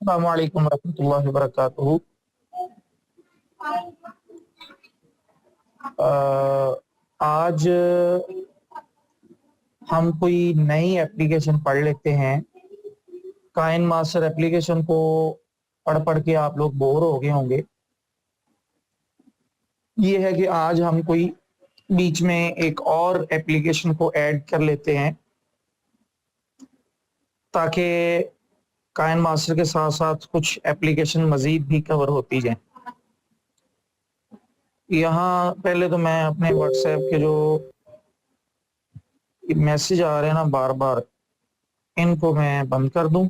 अस्सलाम वालेकुम रहमतुल्लाहि व बरकातुहू। आज हम कोई नई एप्लीकेशन पढ़ लेते हैं। काइन मास्टर एप्लीकेशन को पढ़ के आप लोग बोर हो गए होंगे। ये है कि आज हम कोई बीच में एक और एप्लीकेशन को ऐड कर लेते हैं ताकि काइन मास्टर के साथ-साथ कुछ एप्लीकेशन मज़ीद भी कवर होती जाएँ। यहाँ पहले तो मैं अपने व्हाट्सएप के जो मैसेज आ रहे हैं ना बार-बार, इनको मैं बंद कर दूँ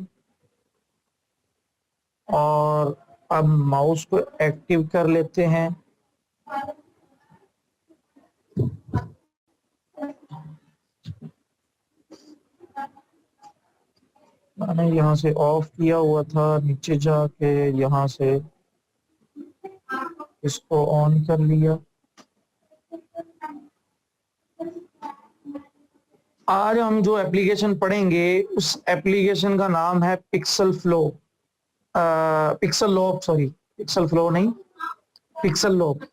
और अब माउस को एक्टिव कर लेते हैं। मैंने यहाँ से ऑफ किया हुआ था, नीचे जाके यहाँ से इसको ऑन कर लिया। आज हम जो एप्लीकेशन पढ़ेंगे उस एप्लीकेशन का नाम है pixel flow. Pixel lock, sorry pixel flow नहीं, पिक्सल लॉक।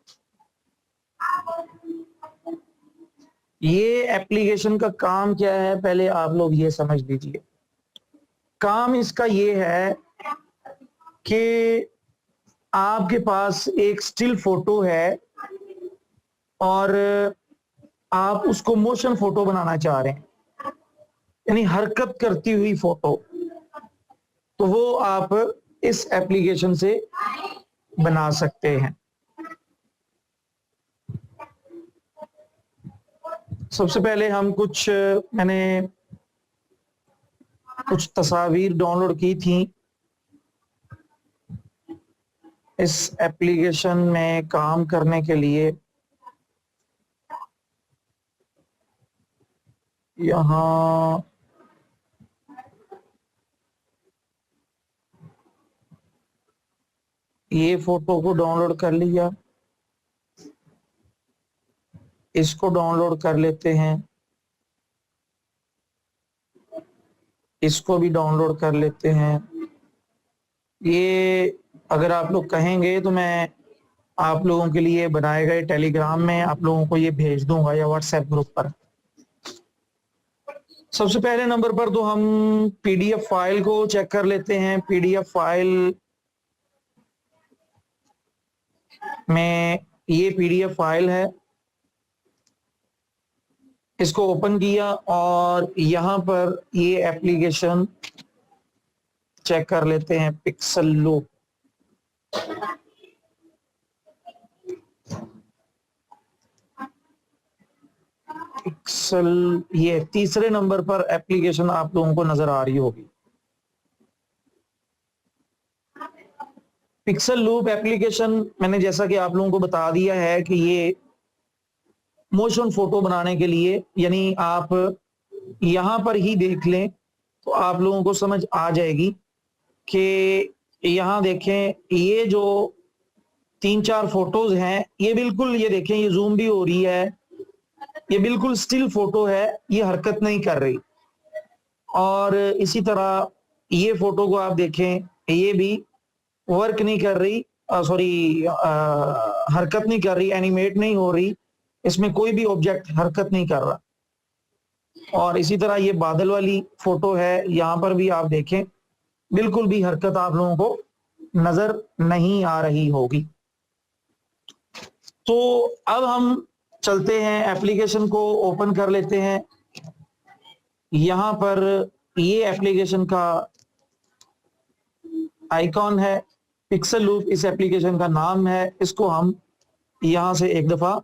ये एप्लीकेशन का काम क्या है पहले आप लोग ये समझ लीजिए। काम इसका ये है कि आपके पास एक स्टिल फोटो है और आप उसको मोशन फोटो बनाना चाह रहे हैं, यानी हरकत करती हुई फोटो, तो वो आप इस एप्लीकेशन से बना सकते हैं। सबसे पहले हम मैंने कुछ तस्वीर डाउनलोड की थी इस एप्लीकेशन में काम करने के लिए। यहाँ ये फोटो को डाउनलोड कर लिया, इसको डाउनलोड कर लेते हैं, इसको भी डाउनलोड कर लेते हैं। ये अगर आप लोग कहेंगे तो मैं आप लोगों के लिए बनाए गए टेलीग्राम में आप लोगों को ये भेज दूंगा या व्हाट्सएप ग्रुप पर। सबसे पहले नंबर पर तो हम पीडीएफ फाइल को चेक कर लेते हैं। पीडीएफ फाइल में ये पीडीएफ फाइल है, इसको ओपन किया और यहाँ पर ये एप्लीकेशन चेक कर लेते हैं, पिक्सल लूप। पिक्सल, ये तीसरे नंबर पर एप्लीकेशन आप लोगों को नजर आ रही होगी। पिक्सल लूप एप्लीकेशन मैंने जैसा कि आप लोगों को बता दिया है कि ये मोशन फोटो बनाने के लिए, यानी आप यहां पर ही देख लें तो आप लोगों को समझ आ जाएगी कि यहाँ देखें, ये जो 3-4 फोटोज हैं, ये बिल्कुल, ये देखें, ये जूम भी हो रही है, ये बिल्कुल स्टिल फोटो है, ये हरकत नहीं कर रही। और इसी तरह ये फोटो को आप देखें, ये भी वर्क नहीं कर रही, सॉरी हरकत नहीं कर रही, एनिमेट नहीं हो रही, इसमें कोई भी ऑब्जेक्ट हरकत नहीं कर रहा। और इसी तरह ये बादल वाली फोटो है, यहाँ पर भी आप देखें बिल्कुल भी हरकत आप लोगों को नजर नहीं आ रही होगी। तो अब हम चलते हैं, एप्लीकेशन को ओपन कर लेते हैं। यहाँ पर ये एप्लीकेशन का आइकॉन है, पिक्सल लूप इस एप्लीकेशन का नाम है। इसको हम यहां से एक दफा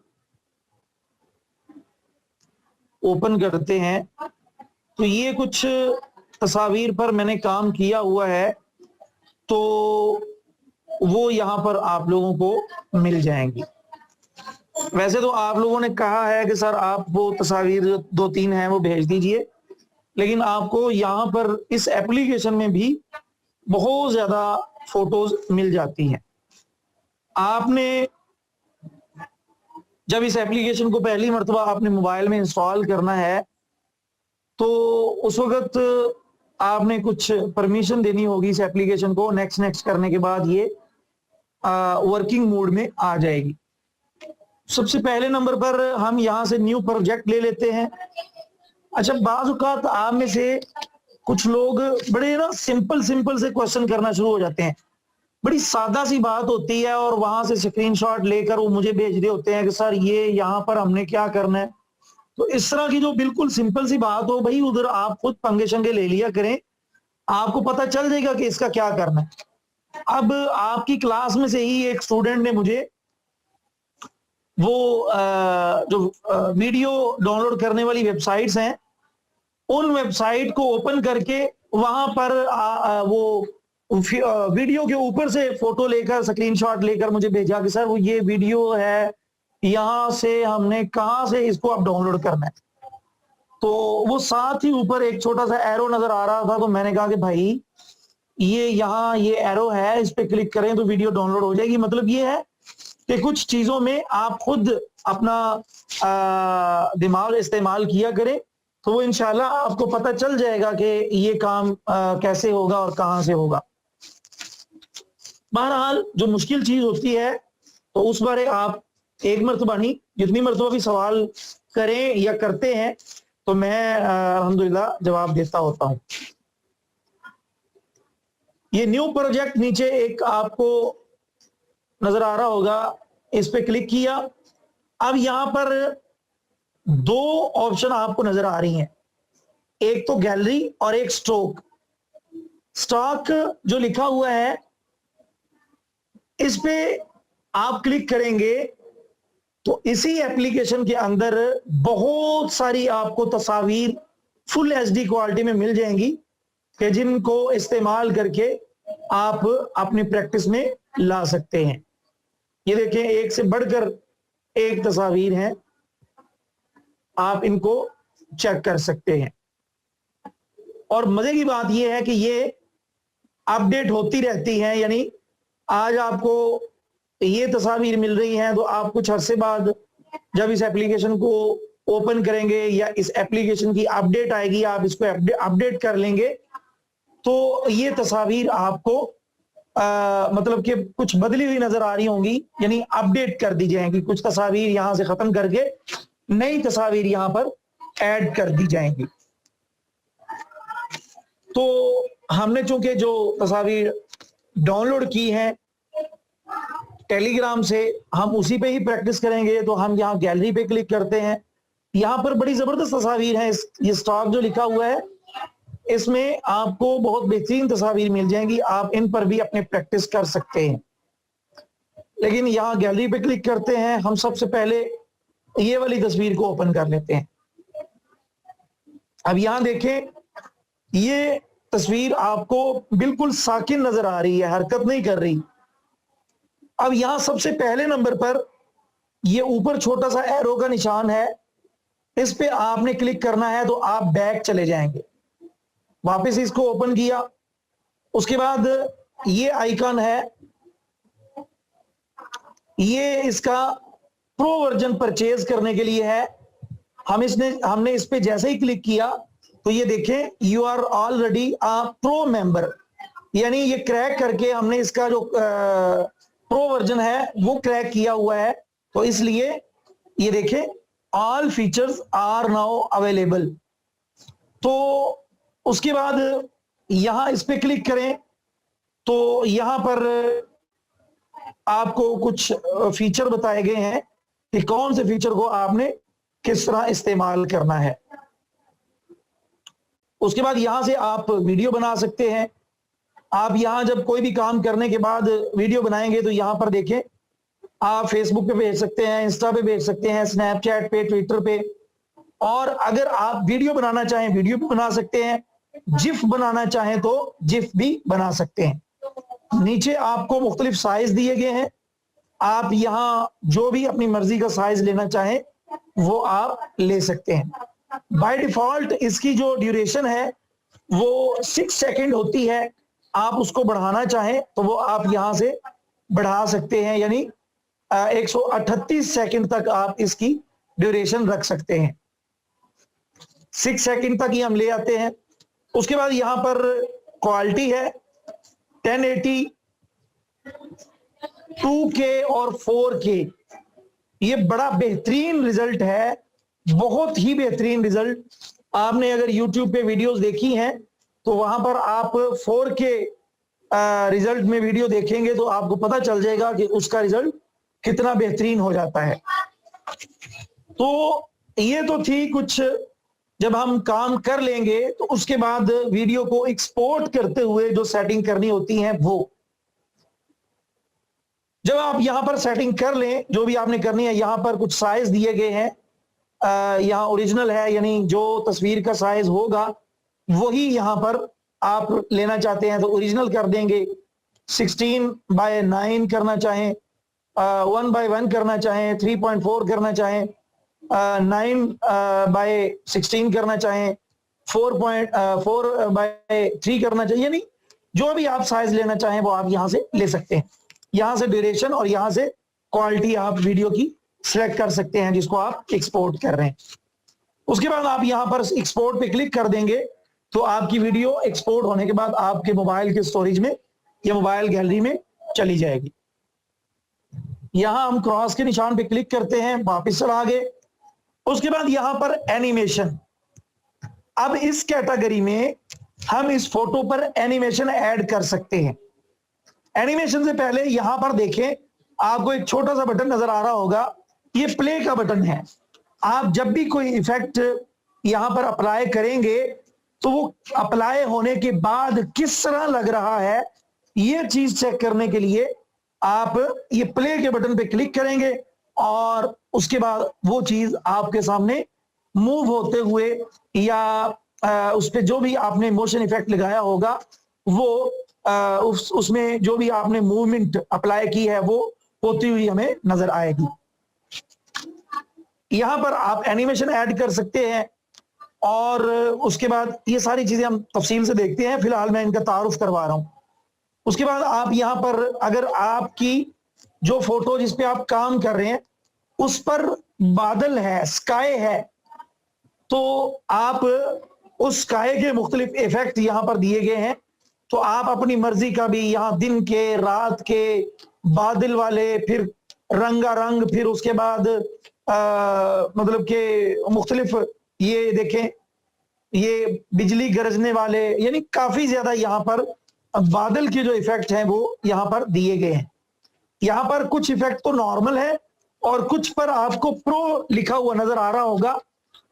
ओपन करते हैं तो ये कुछ तस्वीर पर मैंने काम किया हुआ है, तो वो यहाँ पर आप लोगों को मिल जाएंगी। वैसे तो आप लोगों ने कहा है कि सर आप वो तस्वीर जो 2-3 हैं वो भेज दीजिए, लेकिन आपको यहाँ पर इस एप्लीकेशन में भी बहुत ज्यादा फोटोज मिल जाती हैं। आपने जब इस एप्लीकेशन को पहली मर्तबा अपने मोबाइल में इंस्टॉल करना है तो उस वक्त आपने कुछ परमिशन देनी होगी इस एप्लीकेशन को। नेक्स्ट नेक्स्ट करने के बाद ये वर्किंग मोड में आ जाएगी। सबसे पहले नंबर पर हम यहां से न्यू प्रोजेक्ट ले लेते हैं। अच्छा, बाज़ औक़ात आप में से कुछ लोग बड़े ना सिंपल सिंपल से क्वेश्चन करना शुरू हो जाते हैं। बड़ी सादा सी बात होती है और वहां से स्क्रीनशॉट लेकर वो मुझे भेज रहे होते हैं कि सर ये यहाँ पर हमने क्या करना है। तो इस तरह की जो बिल्कुल सिंपल सी बात हो भाई, उधर आप खुद पंगे शंगे ले लिया करें, आपको पता चल जाएगा कि इसका क्या करना है। अब आपकी क्लास में से ही एक स्टूडेंट ने मुझे वो जो वीडियो डाउनलोड करने वाली वेबसाइट्स हैं, उन वेबसाइट को ओपन करके वहां पर वो वीडियो के ऊपर से फोटो लेकर स्क्रीनशॉट लेकर मुझे भेजा कि सर वो ये वीडियो है, यहां से हमने कहां से इसको अब डाउनलोड करना है। तो वो साथ ही ऊपर एक छोटा सा एरो नजर आ रहा था, तो मैंने कहा कि भाई ये यहाँ ये एरो है, इस पे क्लिक करें तो वीडियो डाउनलोड हो जाएगी। मतलब ये है कि कुछ चीजों में आप खुद अपना दिमाग इस्तेमाल किया करें, तो वो इंशाल्लाह आपको पता चल जाएगा कि ये काम कैसे होगा और कहां से होगा। बहरहाल जो मुश्किल चीज होती है तो उस बारे आप एक मरतबा नहीं, जितनी मरतबा भी सवाल करें या करते हैं तो मैं अल्हम्दुलिल्लाह जवाब देता होता हूं। ये न्यू प्रोजेक्ट नीचे एक आपको नजर आ रहा होगा, इस पे क्लिक किया। अब यहां पर दो ऑप्शन आपको नजर आ रही हैं, एक तो गैलरी और एक स्टॉक। स्टॉक जो लिखा हुआ है इस पे आप क्लिक करेंगे तो इसी एप्लीकेशन के अंदर बहुत सारी आपको तस्वीर फुल एचडी क्वालिटी में मिल जाएंगी कि जिनको इस्तेमाल करके आप अपनी प्रैक्टिस में ला सकते हैं। ये देखें, एक से बढ़कर एक तस्वीर है, आप इनको चेक कर सकते हैं। और मजे की बात यह है कि ये अपडेट होती रहती है, यानी आज आपको ये तस्वीर मिल रही हैं तो आप कुछ अरसे बाद जब इस एप्लीकेशन को ओपन करेंगे या इस एप्लीकेशन की अपडेट आएगी, आप इसको अपडेट कर लेंगे तो ये तस्वीर आपको मतलब कि कुछ बदली हुई नजर आ रही होंगी, यानी अपडेट कर दी जाएंगी। कुछ तस्वीर यहां से खत्म करके नई तस्वीर यहां पर ऐड कर दी जाएंगी। तो हमने चूंकि जो तस्वीर डाउनलोड की है टेलीग्राम से, हम उसी पे ही प्रैक्टिस करेंगे। तो हम यहाँ गैलरी पे क्लिक करते हैं, यहाँ पर बड़ी जबरदस्त तस्वीर है। ये स्टॉक जो लिखा हुआ है इसमें आपको बहुत बेहतरीन तस्वीर मिल जाएंगी, आप इन पर भी अपने प्रैक्टिस कर सकते हैं। लेकिन यहाँ गैलरी पे क्लिक करते हैं, हम सबसे पहले ये वाली तस्वीर को ओपन कर लेते हैं। अब यहां देखें, ये तस्वीर आपको बिल्कुल साकिन नजर आ रही है, हरकत नहीं कर रही। अब यहां सबसे पहले नंबर पर ये ऊपर छोटा सा एरो का निशान है, इस पे आपने क्लिक करना है तो आप बैक चले जाएंगे। वापस इसको ओपन किया, उसके बाद ये आइकन है, ये इसका प्रो वर्जन परचेज करने के लिए है। हमने इस पे जैसे ही क्लिक किया तो ये देखें, you are already a pro member, यानी ये क्रैक करके हमने इसका जो प्रो वर्जन है वो क्रैक किया हुआ है। तो इसलिए ये देखें, all features are now available. तो उसके बाद यहां इस पे क्लिक करें तो यहां पर आपको कुछ फीचर बताए गए हैं कि कौन से फीचर को आपने किस तरह इस्तेमाल करना है। उसके बाद यहां से आप वीडियो बना सकते हैं। आप यहां जब कोई भी काम करने के बाद वीडियो बनाएंगे तो यहां पर देखें, आप फेसबुक पे भेज सकते हैं, इंस्टा पे भेज सकते हैं, स्नैपचैट पे, ट्विटर पे। और अगर आप वीडियो बनाना चाहें वीडियो भी बना सकते हैं, जिफ बनाना चाहें तो जिफ भी बना सकते हैं। नीचे आपको मुख्तलिफ साइज दिए गए हैं, आप यहां जो भी अपनी मर्जी का साइज लेना चाहें वो आप ले सकते हैं। बाय डिफॉल्ट इसकी जो ड्यूरेशन है वो 6 सेकंड होती है, आप उसको बढ़ाना चाहें तो वो आप यहां से बढ़ा सकते हैं, यानी 138 सेकंड तक आप इसकी ड्यूरेशन रख सकते हैं। 6 सेकंड तक ही हम ले आते हैं। उसके बाद यहां पर क्वालिटी है 1080, 2K और 4K। ये बड़ा बेहतरीन रिजल्ट है, बहुत ही बेहतरीन रिजल्ट। आपने अगर YouTube पे वीडियोस देखी हैं तो वहां पर आप 4K रिजल्ट में वीडियो देखेंगे तो आपको पता चल जाएगा कि उसका रिजल्ट कितना बेहतरीन हो जाता है। तो ये तो थी कुछ, जब हम काम कर लेंगे तो उसके बाद वीडियो को एक्सपोर्ट करते हुए जो सेटिंग करनी होती है वो, जब आप यहां पर सेटिंग कर लें जो भी आपने करनी है, यहां पर कुछ साइज दिए गए हैं, यहां ओरिजिनल है यानी जो तस्वीर का साइज होगा वही यहां पर आप लेना चाहते हैं तो ओरिजिनल कर देंगे। 16:9 करना चाहें, 1:1 करना चाहें, 3.4 करना चाहें, 9:16 करना चाहें, 4.4/3 करना चाहिए, यानी जो भी आप साइज लेना चाहें वो आप यहां से ले सकते हैं। यहां से ड्यूरेशन और यहां से क्वालिटी आप वीडियो की सिलेक्ट कर सकते हैं जिसको आप एक्सपोर्ट कर रहे हैं। उसके बाद आप यहां पर एक्सपोर्ट पे क्लिक कर देंगे तो आपकी वीडियो एक्सपोर्ट होने के बाद आपके मोबाइल के स्टोरेज में या मोबाइल गैलरी में चली जाएगी। यहां हम क्रॉस के निशान पे क्लिक करते हैं, वापस चला गए। उसके बाद यहां पर एनिमेशन, अब इस कैटेगरी में हम इस फोटो पर एनिमेशन ऐड कर सकते हैं। एनिमेशन से पहले यहां पर देखें, आपको एक छोटा सा बटन नजर आ रहा होगा, ये प्ले का बटन है। आप जब भी कोई इफेक्ट यहां पर अप्लाई करेंगे तो वो अप्लाई होने के बाद किस तरह लग रहा है ये चीज चेक करने के लिए आप ये प्ले के बटन पे क्लिक करेंगे और उसके बाद वो चीज आपके सामने मूव होते हुए या उस पे जो भी आपने मोशन इफेक्ट लगाया होगा वो उसमें जो भी आपने मूवमेंट अप्लाई की है वो होती हुई हमें नजर आएगी। यहां पर आप एनिमेशन ऐड कर सकते हैं और उसके बाद ये सारी चीजें हम तफसील से देखते हैं, फिलहाल मैं इनका तारुफ करवा रहा हूं। उसके बाद आप यहां पर अगर आपकी जो फोटो जिस पे आप काम कर रहे हैं उस पर बादल है, स्काई है, तो आप उस स्काई के मुख्तलिफ इफेक्ट यहां पर दिए गए हैं, तो आप अपनी मर्जी का भी यहां दिन के, रात के, बादल वाले, फिर रंगारंग, फिर उसके बाद मतलब के मुख्तलिफ, ये देखें ये बिजली गरजने वाले, यानी काफी ज्यादा यहां पर बादल के जो इफेक्ट हैं वो यहां पर दिए गए हैं। यहां पर कुछ इफेक्ट तो नॉर्मल है और कुछ पर आपको प्रो लिखा हुआ नजर आ रहा होगा,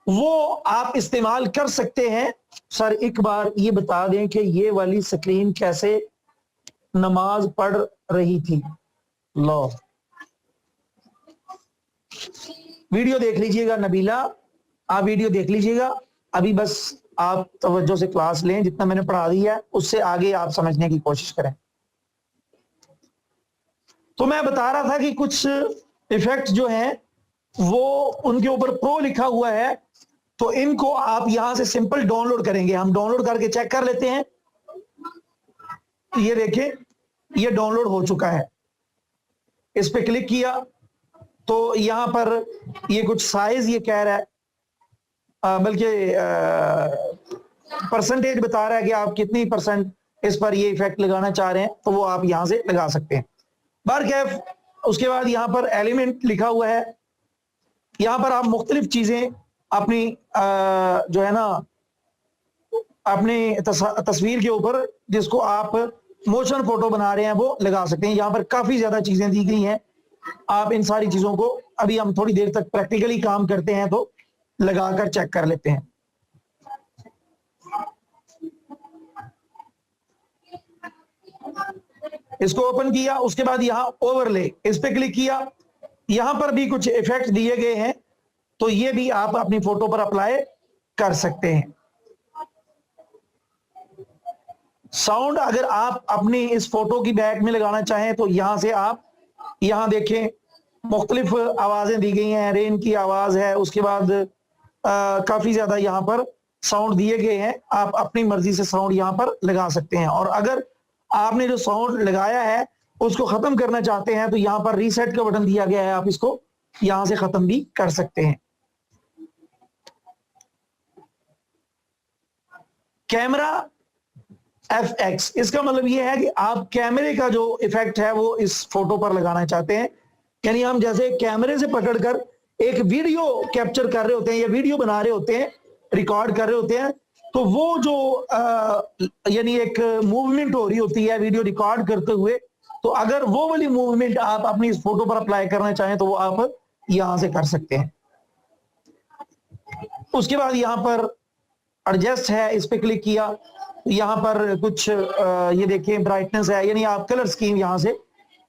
वो आप इस्तेमाल कर सकते हैं। सर एक बार ये बता दें कि ये वाली स्क्रीन कैसे नमाज पढ़ रही थी। लो वीडियो देख लीजिएगा नबीला, आप वीडियो देख लीजिएगा, अभी बस आप तवज्जो से क्लास लें, जितना मैंने पढ़ा दिया है उससे आगे आप समझने की कोशिश करें। तो मैं बता रहा था कि कुछ इफेक्ट जो हैं वो उनके ऊपर प्रो लिखा हुआ है, तो इनको आप यहां से सिंपल डाउनलोड करेंगे। हम डाउनलोड करके चेक कर लेते हैं। ये देखें ये डाउनलोड हो चुका है, इस पे क्लिक किया तो यहां पर ये कुछ साइज ये कह रहा है, बल्कि परसेंटेज बता रहा है कि आप कितनी परसेंट इस पर ये इफेक्ट लगाना चाह रहे हैं, तो वो आप यहां से लगा सकते हैं। बारकैफ उसके बाद यहां पर एलिमेंट लिखा हुआ है, यहां पर आप मुख्तलिफ चीजें अपनी जो है ना अपनी तस्वीर के ऊपर जिसको आप मोशन फोटो बना रहे हैं वो लगा सकते हैं। यहां पर काफी ज्यादा चीजें दी गई हैं, आप इन सारी चीजों को अभी हम थोड़ी देर तक प्रैक्टिकली काम करते हैं तो लगाकर चेक कर लेते हैं। इसको ओपन किया, उसके बाद यहां ओवरले इस पे क्लिक किया, यहां पर भी कुछ इफेक्ट दिए गए हैं, तो ये भी आप अपनी फोटो पर अप्लाई कर सकते हैं। साउंड अगर आप अपनी इस फोटो की बैक में लगाना चाहें तो यहां से आप यहां देखें मुख्तलिफ आवाजें दी गई हैं, रेन की आवाज है, उसके बाद काफी ज्यादा यहां पर साउंड दिए गए हैं, आप अपनी मर्जी से साउंड यहां पर लगा सकते हैं। और अगर आपने जो साउंड लगाया है उसको खत्म करना चाहते हैं तो यहां पर रीसेट का बटन दिया गया है, आप इसको यहां से खत्म भी कर सकते हैं। कैमरा FX, इसका मतलब ये है कि आप कैमरे का जो इफेक्ट है वो इस फोटो पर लगाना चाहते हैं। यानी हम जैसे कैमरे से पकड़कर एक वीडियो कैप्चर कर रहे होते हैं या वीडियो बना रहे होते हैं, रिकॉर्ड कर रहे होते हैं, तो वो जो यानी एक मूवमेंट हो रही होती है वीडियो रिकॉर्ड करते हुए, तो अगर वो वाली मूवमेंट आप अपनी इस फोटो पर अप्लाई करना चाहें तो वो आप यहां से कर सकते हैं। उसके बाद यहां पर एडजस्ट है, इस पे क्लिक किया, यहां पर कुछ ये देखिए ब्राइटनेस है, यानी आप कलर स्कीम यहां से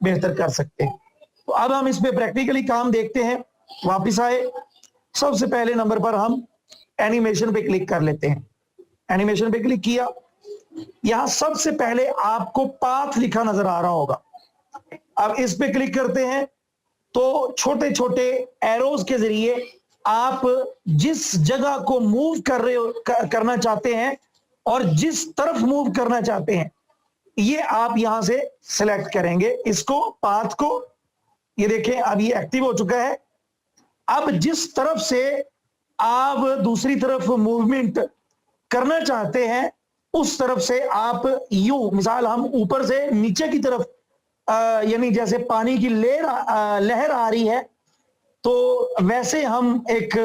बेहतर कर सकते हैं। तो अब हम इस पे प्रैक्टिकली काम देखते हैं। वापस आए, सबसे पहले नंबर पर हम एनिमेशन पे क्लिक कर लेते हैं। एनिमेशन पे क्लिक किया, यहां सबसे पहले आपको पाथ लिखा नजर आ रहा होगा। अब इस पे क्लिक करते हैं तो छोटे छोटे एरोज के जरिए आप जिस जगह को मूव कर रहे हो करना चाहते हैं और जिस तरफ मूव करना चाहते हैं ये आप यहां से सिलेक्ट करेंगे इसको, पाथ को। ये देखें अब ये एक्टिव हो चुका है। अब जिस तरफ से आप दूसरी तरफ मूवमेंट करना चाहते हैं उस तरफ से आप यूं, मिसाल हम ऊपर से नीचे की तरफ यानी जैसे पानी की लहर आ रही है तो वैसे हम एक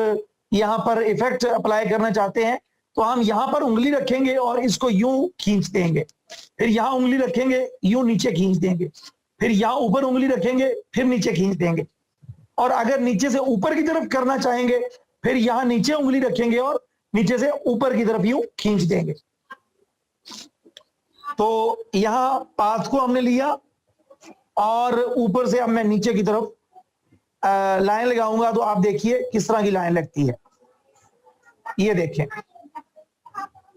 यहां पर इफेक्ट अप्लाई करना चाहते हैं, तो हम यहां पर उंगली रखेंगे और इसको यूं खींच देंगे, फिर यहां उंगली रखेंगे यूं नीचे खींच देंगे, फिर यहां ऊपर उंगली रखेंगे फिर नीचे खींच देंगे, और अगर नीचे से ऊपर की तरफ करना चाहेंगे फिर यहां नीचे उंगली रखेंगे और नीचे से ऊपर की तरफ यूं खींच देंगे। तो यहां पाथ को हमने लिया और ऊपर से अब मैं नीचे की तरफ लाइन लगाऊंगा, तो आप देखिए किस तरह की लाइन लगती है। ये देखें,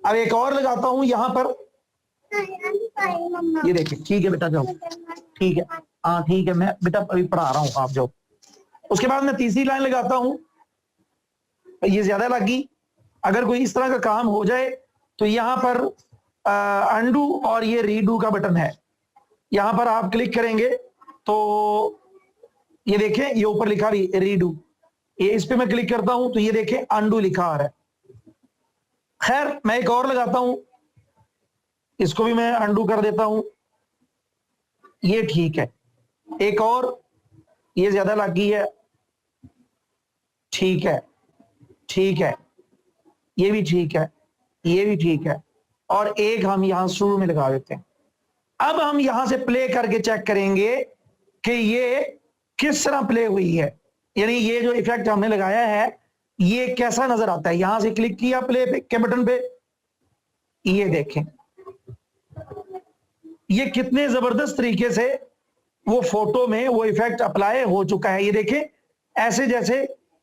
अब एक और लगाता हूं यहां पर। ये देखें, ठीक है बेटा जाओ, ठीक है, हाँ ठीक है, मैं बेटा अभी पढ़ा रहा हूं, आप जाओ। उसके बाद मैं तीसरी लाइन लगाता हूं, ये ज्यादा लगी। अगर कोई इस तरह का काम हो जाए तो यहां पर अंडू और ये रीडू का बटन है, यहां पर आप क्लिक करेंगे तो ये देखें ये ऊपर लिखा भी रीडू, ये इस पे मैं क्लिक करता हूं तो ये देखें अंडू लिखा आ रहा है। खैर मैं एक और लगाता हूं, इसको भी मैं अंडू कर देता हूं, ये ठीक है। एक और, ये ज्यादा लगी है, ठीक है, ठीक है, ये भी ठीक है, ये भी ठीक है, और एक हम यहां शुरू में लगा देते हैं। अब हम यहां से प्ले करके चेक करेंगे कि ये किस तरह प्ले हुई है, यानी ये जो इफेक्ट हमने लगाया है ये कैसा नजर आता है। यहां से क्लिक किया प्ले पे के बटन पे, ये देखें ये कितने जबरदस्त तरीके से वो फोटो में वो इफेक्ट अप्लाई हो चुका है। ये देखें ऐसे जैसे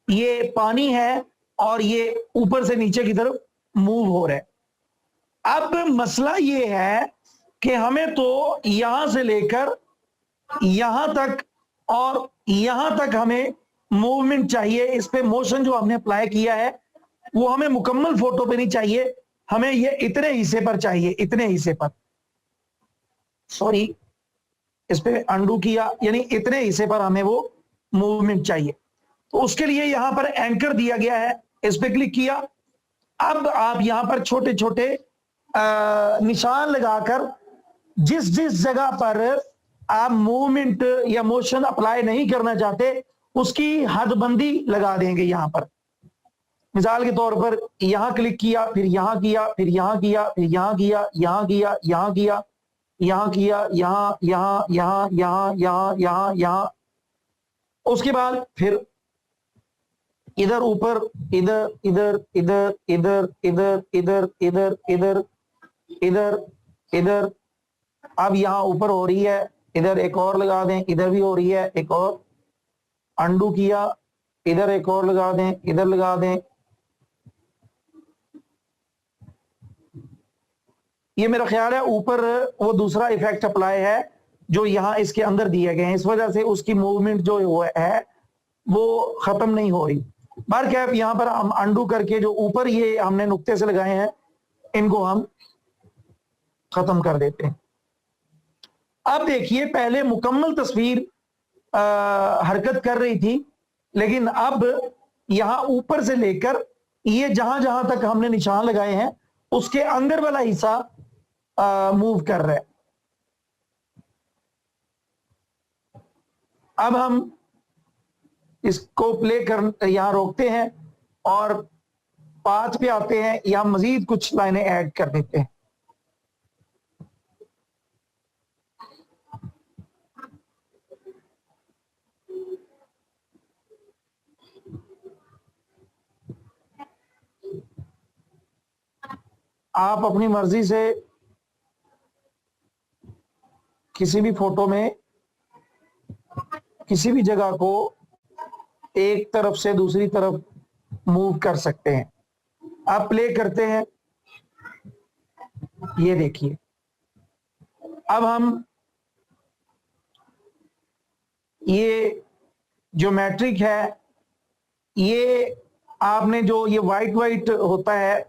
ये पानी है और ये ऊपर से नीचे की तरफ मूव हो रहा है। अब मसला ये है कि हमें तो यहां से लेकर यहां तक और यहां तक हमें मूवमेंट चाहिए। इस पे मोशन जो हमने अप्लाई किया है वो हमें मुकम्मल फोटो पे नहीं चाहिए, हमें ये इतने हिस्से पर चाहिए, इतने हिस्से पर, सॉरी इस पे अंडू किया, यानी इतने हिस्से पर हमें वो मूवमेंट चाहिए। तो उसके लिए यहां पर एंकर दिया गया है, इस पे क्लिक किया। अब आप यहां पर छोटे छोटे निशान लगाकर जिस जिस जगह पर आप मूवमेंट या मोशन अप्लाई नहीं करना चाहते उसकी हदबंदी लगा देंगे। यहां पर मिसाल के तौर पर यहां क्लिक किया, फिर यहां किया, फिर यहां किया, फिर यहां किया, यहां किया, यहां किया, यहां किया, यहां यहां यहां यहां यहां यहां यहां, उसके बाद फिर इधर ऊपर, इधर इधर इधर इधर इधर इधर इधर इधर इधर इधर, अब यहां ऊपर हो रही है, इधर एक और लगा दें, इधर भी हो रही है एक और, अंडू किया, इधर एक और लगा दें, इधर लगा दें। ये मेरा ख्याल है ऊपर वो दूसरा इफेक्ट अप्लाई है जो यहां इसके अंदर दिए गए हैं, इस वजह से उसकी मूवमेंट जो है वो खत्म नहीं हो रही। बार कैप यहां पर हम अंडू करके जो ऊपर ये हमने नुक्ते से लगाए हैं इनको हम खत्म कर देते हैं। अब देखिए पहले मुकम्मल तस्वीर हरकत कर रही थी, लेकिन अब यहां ऊपर से लेकर ये जहां जहां तक हमने निशान लगाए हैं उसके अंदर वाला हिस्सा मूव कर रहा है। अब हम इसको प्ले कर यहां रोकते हैं और पाथ पे आते हैं, यहां मजीद कुछ लाइनें ऐड कर देते हैं। आप अपनी मर्जी से किसी भी फोटो में किसी भी जगह को एक तरफ से दूसरी तरफ मूव कर सकते हैं। आप प्ले करते हैं, ये देखिए। अब हम ये ज्योमेट्रिक है, ये आपने जो ये वाइट वाइट होता है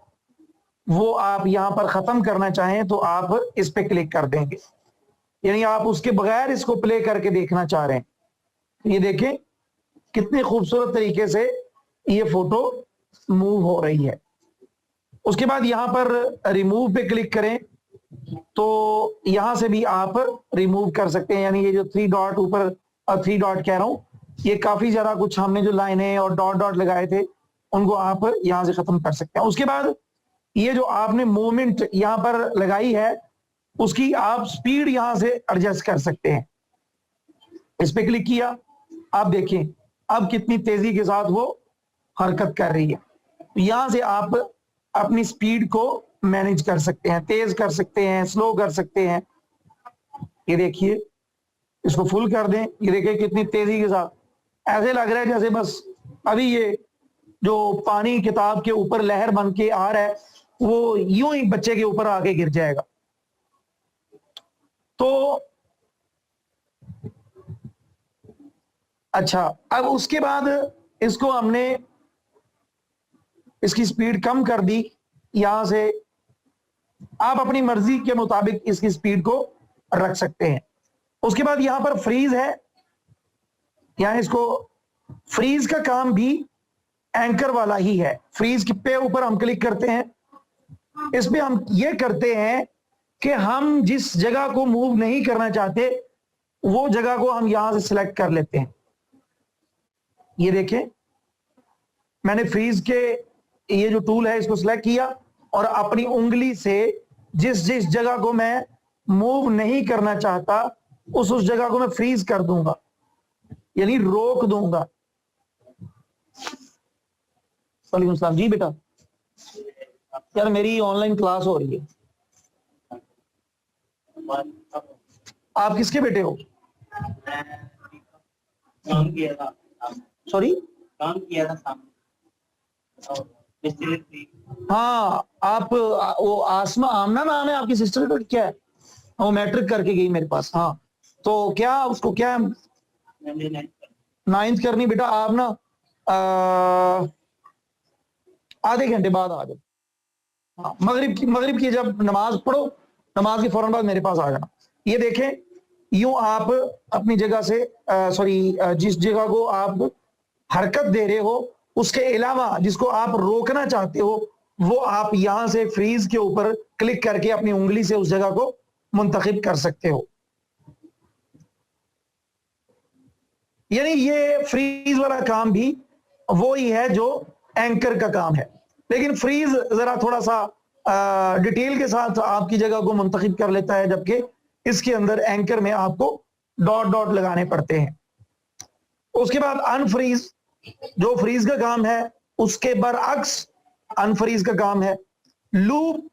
वो आप यहां पर खत्म करना चाहें तो आप इस पे क्लिक कर देंगे, यानी आप उसके बगैर इसको प्ले करके देखना चाह रहे हैं। ये देखें कितने खूबसूरत तरीके से ये फोटो मूव हो रही है। उसके बाद यहां पर रिमूव पे क्लिक करें तो यहां से भी आप रिमूव कर सकते हैं, यानी ये जो 3 डॉट ऊपर 3 डॉट कह रहा हूं, ये काफी ज्यादा कुछ हमने जो लाइनें और डॉट डॉट लगाए थे उनको आप यहां से खत्म कर सकते हैं। उसके बाद ये जो आपने मूवमेंट यहां पर लगाई है उसकी आप स्पीड यहां से एडजस्ट कर सकते हैं। इस पे क्लिक किया, आप देखें अब कितनी तेजी के साथ वो हरकत कर रही है। यहां से आप अपनी स्पीड को मैनेज कर सकते हैं, तेज कर सकते हैं, स्लो कर सकते हैं। ये देखिए, इसको फुल कर दें, ये देखिए कितनी तेजी के साथ, ऐसे लग रहा है जैसे बस अभी ये जो पानी किताब के ऊपर लहर बन के आ रहा है वो यूं ही बच्चे के ऊपर आके गिर जाएगा। तो अच्छा, अब उसके बाद इसको हमने इसकी स्पीड कम कर दी। यहां से आप अपनी मर्जी के मुताबिक इसकी स्पीड को रख सकते हैं। उसके बाद यहां पर फ्रीज है, यहां इसको फ्रीज का काम भी एंकर वाला ही है। फ्रीज पे ऊपर हम क्लिक करते हैं, इस पे हम ये करते हैं कि हम जिस जगह को मूव नहीं करना चाहते वो जगह को हम यहां से सिलेक्ट कर लेते हैं। ये देखें, मैंने फ्रीज के ये जो टूल है इसको सिलेक्ट किया और अपनी उंगली से जिस जिस जगह को मैं मूव नहीं करना चाहता उस जगह को मैं फ्रीज कर दूंगा, यानी रोक दूंगा। वालेकुम सलाम जी बेटा, यार मेरी ऑनलाइन क्लास हो रही है। आप किसके बेटे हो? काम किया था। सॉरी, काम किया था। हाँ, आप वो आसमा आमना नाम है आपकी सिस्टर का, क्या है? वो मैट्रिक करके गई मेरे पास। हाँ, तो क्या उसको क्या 9th करनी बेटा? आप ना आधे घंटे बाद आ जाओ। हाँ, मगरिब की जब नमाज पढ़ो, नमाज के फौरन बाद मेरे पास आ जाना। ये देखें, यूं आप अपनी जगह से सॉरी जिस जगह को आप हरकत दे रहे हो उसके अलावा जिसको आप रोकना चाहते हो वो आप यहां से फ्रीज के ऊपर क्लिक करके अपनी उंगली से उस जगह को मुंतखब कर सकते हो। यानी ये फ्रीज वाला काम भी वो ही है जो एंकर का काम है, लेकिन फ्रीज जरा थोड़ा सा डिटेल के साथ आपकी जगह को मुंतखब कर लेता है, जबकि इसके अंदर एंकर में आपको डॉट डॉट लगाने पड़ते हैं। उसके बाद अनफ्रीज, जो फ्रीज का काम है उसके बरअक्स अनफ्रीज का काम है। लूप,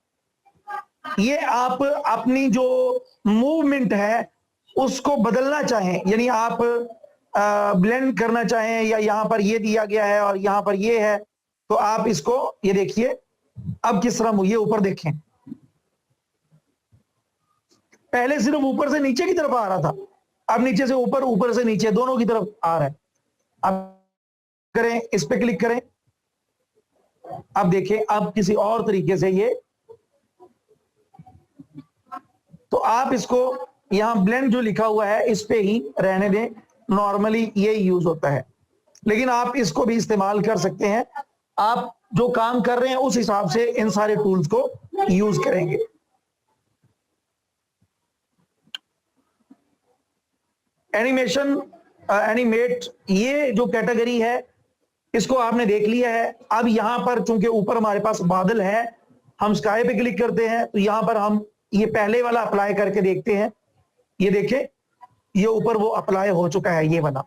ये आप अपनी जो मूवमेंट है उसको बदलना चाहें, यानी आप ब्लेंड करना चाहें या यहां पर ये दिया गया है और यहां पर ये है, तो आप इसको ये देखिए अब किस तरह ये ऊपर देखें, पहले सिर्फ ऊपर से नीचे की तरफ आ रहा था, अब नीचे से ऊपर, ऊपर से नीचे, दोनों की तरफ आ रहा है। अब करें, इस पे क्लिक करें, अब देखें अब किसी और तरीके से ये, तो आप इसको यहां ब्लेंड जो लिखा हुआ है इस पे ही रहने दें, नॉर्मली ये यूज होता है, लेकिन आप इसको भी इस्तेमाल कर सकते हैं। आप जो काम कर रहे हैं उस हिसाब से इन सारे टूल्स को यूज करेंगे। एनिमेशन, एनिमेट, ये जो कैटेगरी है इसको आपने देख लिया है। अब यहां पर चूंकि ऊपर हमारे पास बादल है, हम स्काई पे क्लिक करते हैं तो यहां पर हम ये पहले वाला अप्लाई करके देखते हैं। ये देखें, ये ऊपर वो अप्लाई हो चुका है, ये वाला।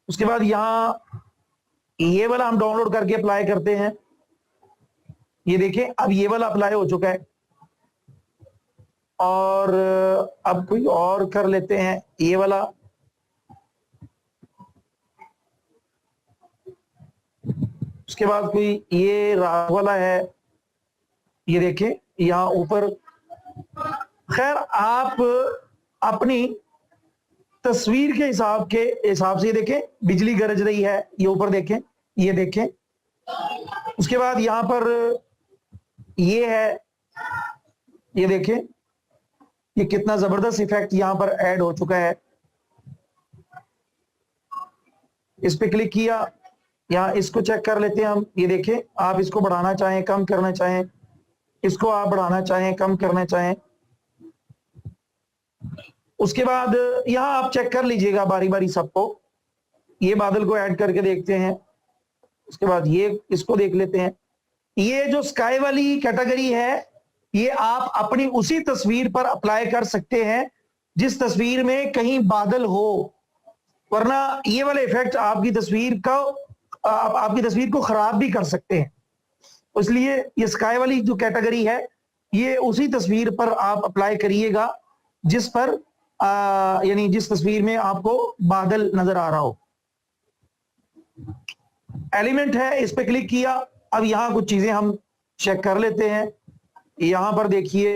उसके बाद यहां ये वाला हम डाउनलोड करके अप्लाई करते हैं। ये देखें, अब ये वाला अप्लाई हो चुका है। और अब कोई और कर लेते हैं, ये वाला। उसके बाद कोई ये रात वाला है, ये देखें यहां ऊपर। खैर, आप अपनी तस्वीर के हिसाब से ये देखें, बिजली गरज रही है, ये ऊपर देखें, ये देखें। उसके बाद यहां पर ये है, ये देखें, ये कितना जबरदस्त इफेक्ट यहां पर ऐड हो चुका है। इस पे क्लिक किया, यहां इसको चेक कर लेते हैं हम। ये देखें, आप इसको बढ़ाना चाहें, कम करना चाहें, इसको आप बढ़ाना चाहें, कम करना चाहें। उसके बाद यहां आप चेक कर लीजिएगा बारी बारी सबको। ये बादल को ऐड करके देखते हैं। उसके बाद ये इसको देख लेते हैं। ये जो स्काई वाली कैटेगरी है, ये आप अपनी उसी तस्वीर पर अप्लाई कर सकते हैं जिस तस्वीर में कहीं बादल हो, वरना ये वाला इफेक्ट आपकी तस्वीर को खराब भी कर सकते हैं। इसलिए ये स्काई वाली जो कैटेगरी है, ये उसी तस्वीर पर आप अप्लाई करिएगा जिस पर यानी जिस तस्वीर में आपको बादल नजर आ रहा हो। एलिमेंट है, इस पे क्लिक किया। अब यहां कुछ चीजें हम चेक कर लेते हैं। यहां पर देखिए,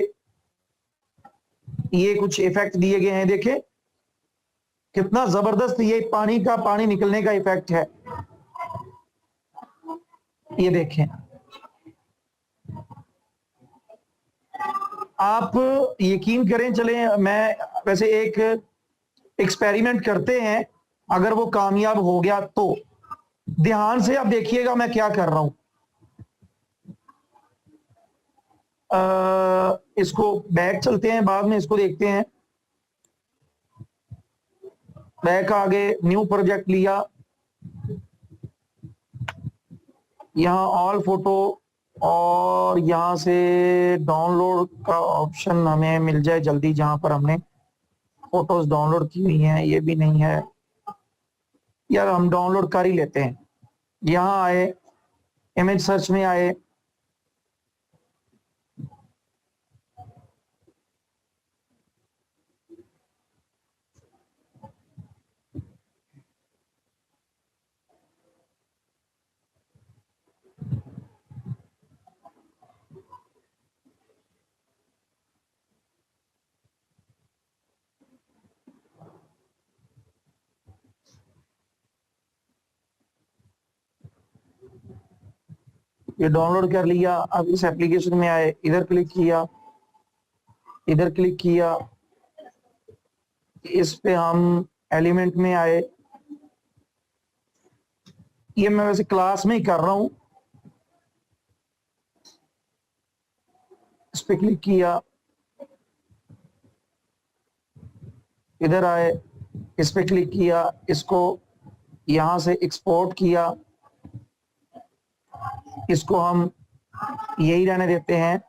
ये कुछ इफेक्ट दिए गए हैं, देखें कितना जबरदस्त ये पानी निकलने का इफेक्ट है। ये देखें, आप यकीन करें, चलें मैं वैसे एक एक्सपेरिमेंट करते हैं, अगर वो कामयाब हो गया तो ध्यान से आप देखिएगा मैं क्या कर रहा हूं। इसको बैक चलते हैं, बाद में इसको देखते हैं। बैक आगे, न्यू प्रोजेक्ट लिया, यहां ऑल फोटो, और यहां से डाउनलोड का ऑप्शन हमें मिल जाए जल्दी, जहां पर हमने फोटोज डाउनलोड की हुई हैं। ये भी नहीं है यार, हम डाउनलोड कर ही लेते हैं। यहां आए, इमेज सर्च में आए, ये डाउनलोड कर लिया। अब इस एप्लीकेशन में आए, इधर क्लिक किया, इधर क्लिक किया, इस पे हम एलिमेंट में आए। ये मैं वैसे क्लास में ही कर रहा हूं। इस पे क्लिक किया, इधर आए, इस पे क्लिक किया, इसको यहां से एक्सपोर्ट किया, इसको हम यही रहने देते हैं